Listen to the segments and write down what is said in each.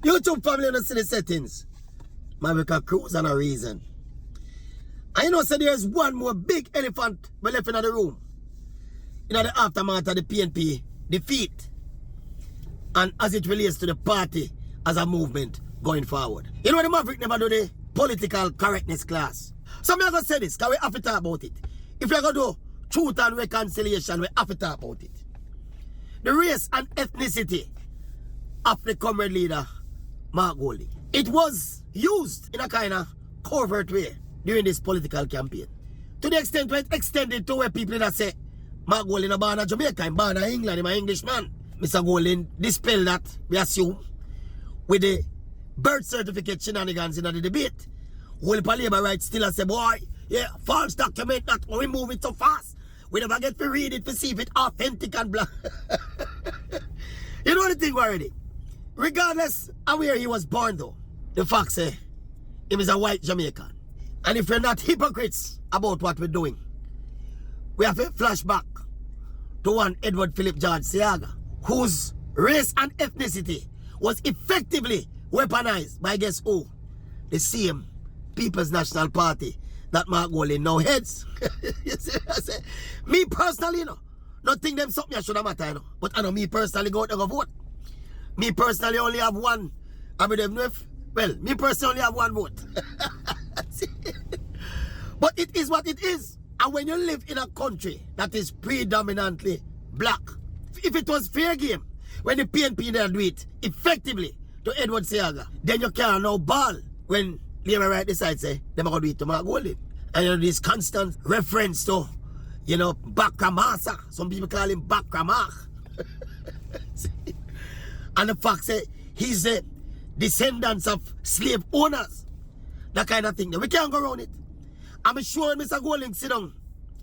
YouTube family don't see the settings. Man, we can cruise on a reason. I know so there's one more big elephant we left in the room. In the aftermath of the PNP defeat. And as it relates to the party as a movement going forward. You know the Maverick never do the political correctness class. So I'm going to say this, because we have to talk about it. If you're going to do truth and reconciliation, we have to talk about it. The race and ethnicity of the comrade leader, Mark Golding. It was used in a kind of covert way during this political campaign. To the extent where it extended to where people that say, Mark Golding is born in Jamaica, he's born in England, he's an Englishman. Mr. Golding dispelled that, we assume, with the birth certificate shenanigans in the debate. Well, the Labour right still say, boy, yeah, false document that we move it so fast. We never get to read it to see if it's authentic and blah. You know the thing already? Regardless of where he was born though, the fact say, he is a white Jamaican. And if we're not hypocrites about what we're doing, we have a flashback to one Edward Philip George Siaga, whose race and ethnicity was effectively weaponized by guess who? The same People's National Party that Mark Golding now heads. You see what I say? Me personally, you know, not think them something I should have matter, you know. But I know me personally go out and go vote. Me personally only have one. Well, me personally only have one vote. But it is what it is. And when you live in a country that is predominantly black, if it was fair game, when the PNP there do it effectively to Edward Siaga, then you can't now ball when Labour right decides say, they're going to do it to Mark Golding. And you know, this constant reference to, you know, Bakramasa. Some people call him Bakramach. And the fact say, he's a descendants of slave owners. That kind of thing. We can't go around it. I'm sure Mr. Golding sit down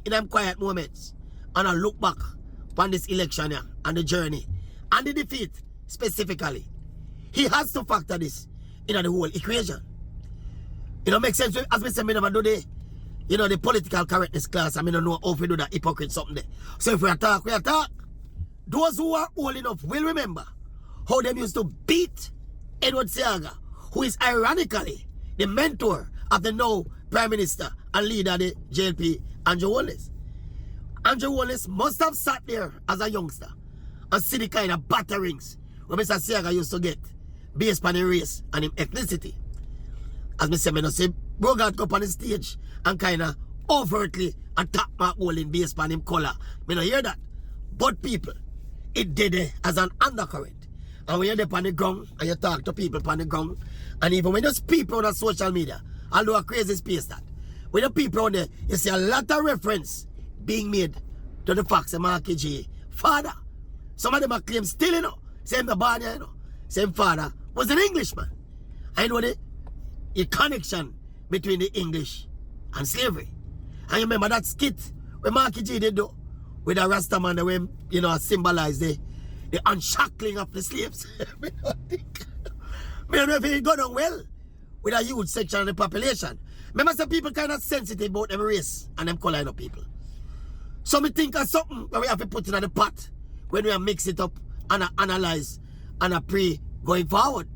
in them quiet moments and I look back on this election here and the journey and the defeat specifically. He has to factor this in the whole equation. You know, make sense. As we say, me never do the, you know, the political correctness class. I mean, I don't know how to do that hypocrite something there. So if we attack, we attack. Those who are old enough will remember how them used to beat Edward Siaga, who is ironically the mentor of the now Prime Minister and leader of the JLP, Andrew Wallace. Andrew Wallace must have sat there as a youngster and see the kind of batterings where Mr. Siaga used to get based on the race and his ethnicity. As me say, I see Bogart go up on the stage and kind of overtly attack Mark Golding based on him color. I don't hear that. But people, it did it as an undercurrent. And when you're on the ground and you talk to people on the ground, and even when there's people on social media, although a crazy space that, when the people on there, you see a lot of reference being made to the facts of Mark G. Father. Some of them are claim still, you know. Same the barn, you know. Same father was an Englishman. I know the connection between the English and slavery. And you remember that skit where Mark G did do with a Rastaman the way, you know, symbolize the unshackling of the slaves. I don't know if it got on well with a huge section of the population. Remember some people kind of sensitive about them race and them color of people. So me think of something that we have to put in the pot when we mix it up and analyze and pray going forward.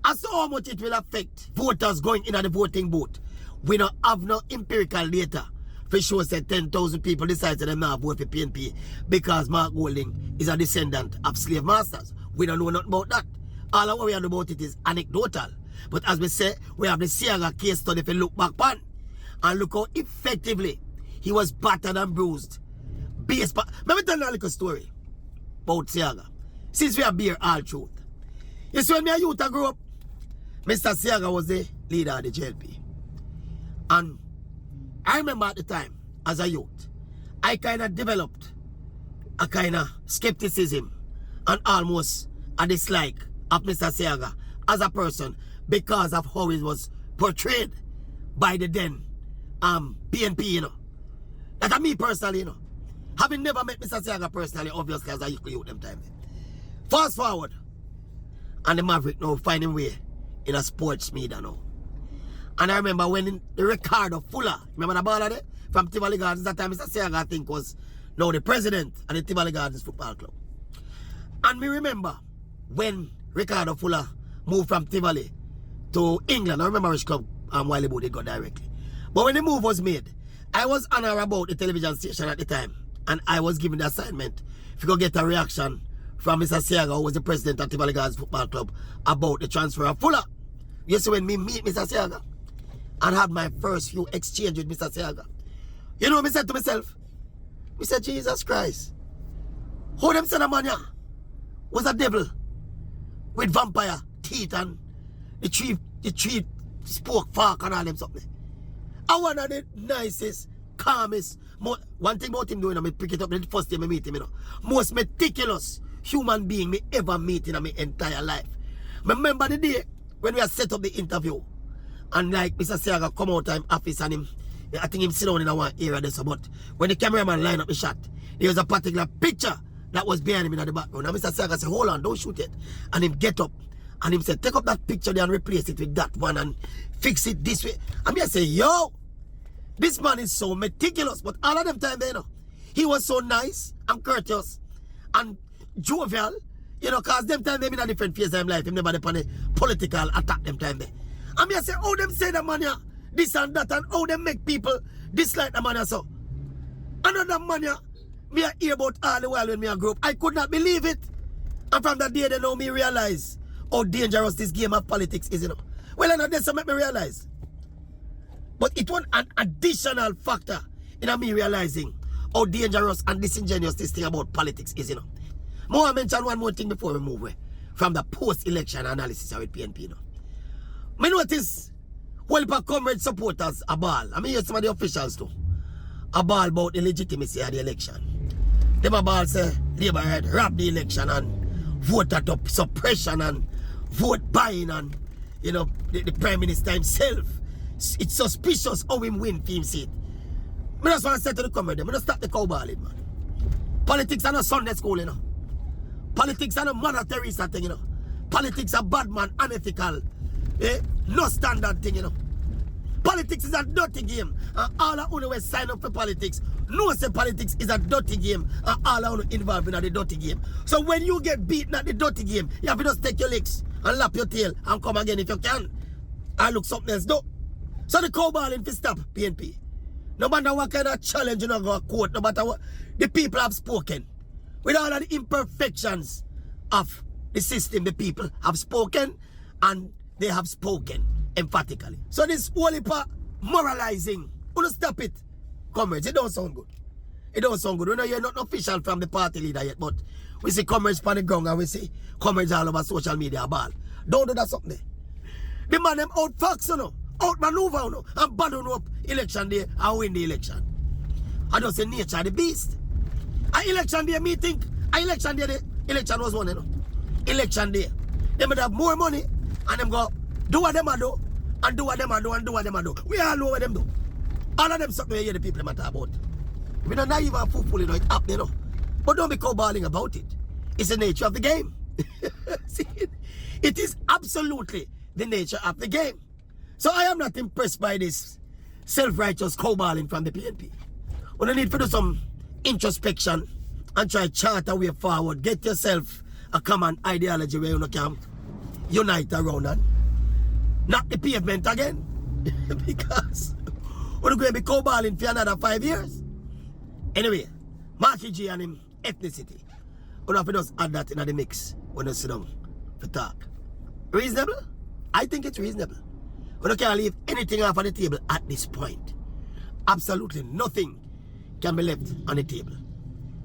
As to how much it will affect voters going in at the voting booth, we don't have no empirical data for sure say 10,000 people decide that they not vote for PNP because Mark Golding is a descendant of slave masters. We don't know nothing about that. All what we know about it is anecdotal. But as we say, we have the Siaga case study if you look back on. And look how effectively he was battered and bruised. Let me tell you a little story about Siaga. Since we are beer all truth. You see when me a youth I grew up, Mr. Siaga was the leader of the JLP. And I remember at the time, as a youth, I kind of developed a kind of skepticism and almost a dislike of Mr. Siaga as a person because of how he was portrayed by the then PNP, you know. That's me personally, you know. Having never met Mr. Siaga personally, obviously, as a youth them time. Fast forward, and the Maverick now finding way in a sports media now. And I remember when the Ricardo Fuller, remember the baller there? From Tivoli Gardens, that time Mr. Siaga, I think, was now the president of the Tivoli Gardens Football Club. And me remember when Ricardo Fuller moved from Tivoli to England. I remember which club Wiley Boo did go directly. But when the move was made, I was on or about the television station at the time, and I was given the assignment if you go get a reaction from Mr. Siaga, who was the president of Tivoli Guards Football Club, about the transfer of Fuller. You see, when me meet Mr. Siaga and had my first few exchange with Mr. Siaga, you know what I said to myself? I said, Jesus Christ, how them said a man was a devil with vampire teeth and the tree spoke fork and all them something. I one of the nicest, calmest, one thing about him doing, I pick it up the first time I meet him, you know, most meticulous human being me ever meet in my entire life. Remember the day when we had set up the interview and like Mr. Siaga come out of his office and I think him sit down in one area there, so but when the cameraman line up the shot, there was a particular picture that was behind him in the background. And Mr. Siaga said, hold on, don't shoot it. And him get up and him said, take up that picture there and replace it with that one and fix it this way. And me I say, yo, this man is so meticulous. But all of them time there, you know, he was so nice and courteous and jovial, you know, cause them time they in a different phase of them life. Him never upon a political attack them time there. And me I say, how them say the man here, this and that, and how them make people dislike the man here so. Another man here, me I hear about all the while when me I grew up. I could not believe it. And from that day they know me realize how dangerous this game of politics is, you know. Well, and that's what make me realize. But it was an additional factor in me realizing how dangerous and disingenuous this thing about politics is, you know. More mention one more thing before we move away from the post-election analysis with PNP, you know. Me notice, well, for comrade supporters, a ball. I mean, hear some of the officials too. A ball about the legitimacy of the election. Them a ball say, Labour had robbed the election and voted up suppression and vote buying and, you know, the Prime Minister himself. It's suspicious how him win team seat. I just want to say to the comrade, I'm going to stop the cowballing, man. Politics are not Sunday school, you know. Politics are not Mother Teresa thing, you know. Politics are bad man, unethical, no standard thing, you know. Politics is a dirty game, and all I only will sign up for politics. No say politics is a dirty game, and all I want to involve in the dirty game. So when you get beaten at the dirty game, you have to just take your legs and lap your tail and come again if you can. And look something else, though. So the cowballing for stop, PNP. No matter what kind of challenge you know go quote, no matter what the people have spoken. With all of the imperfections of the system, the people have spoken and they have spoken emphatically. So this whole heap of moralizing, wanna stop it. Comrades, it don't sound good. It don't sound good. We know you're not official from the party leader yet, but we see comrades on the ground and we see comrades all over social media ball. Don't do that something there. The man them out fox, you know, outmaneuver, you know, and battle up election day and win the election. I just say nature of the beast. A election day, me think, a election day, the election was won, you know. Election day. They would have more money and them go, do what them a do, and do what them a do, and do what them a do. We all know what them do. All of them something we hear the people matter about. We're not naive and foolful, you know, it's happening, you know. But don't be cowballing about it. It's the nature of the game. See, it is absolutely the nature of the game. So I am not impressed by this self-righteous cowballing from the PNP. We don't need to do some introspection and try to chart a way forward. Get yourself a common ideology where you can unite around and not the pavement again. Because we're going to be cowballing for another 5 years. Anyway, Marky G and him ethnicity. We're have to just add that in the mix when you sit down to talk. Reasonable? I think it's reasonable. We can't leave anything off on the table at this point. Absolutely nothing can be left on the table.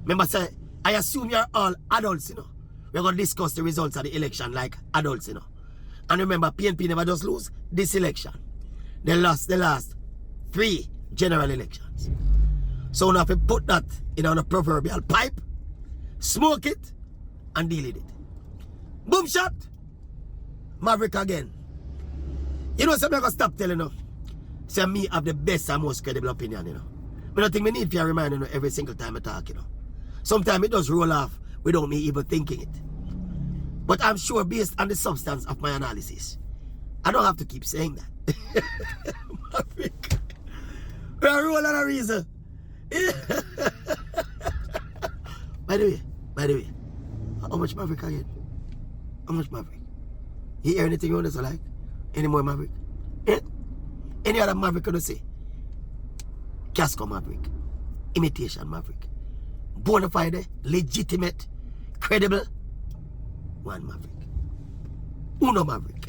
Remember, say, I assume you're all adults, you know. We're going to discuss the results of the election like adults, you know. And remember, PNP never just lose this election. They lost the last 3 general elections. So now if we put that in a proverbial pipe, smoke it, and deal with it. Boom shot, Maverick again. You know, something I'm going to stop telling you. Say me have the best and most credible opinion, you know. I don't think we need to remind you every single time I talk, you know. Sometimes it does roll off without me even thinking it. But I'm sure based on the substance of my analysis, I don't have to keep saying that. Maverick. We are rolling on a reason. By the way, how much Maverick again? How much Maverick? You hear anything you want to say like? Any more Maverick? Eh? Any other Maverick you say? Casco Maverick. Imitation Maverick. Bona fide, legitimate, credible. One Maverick. Uno Maverick.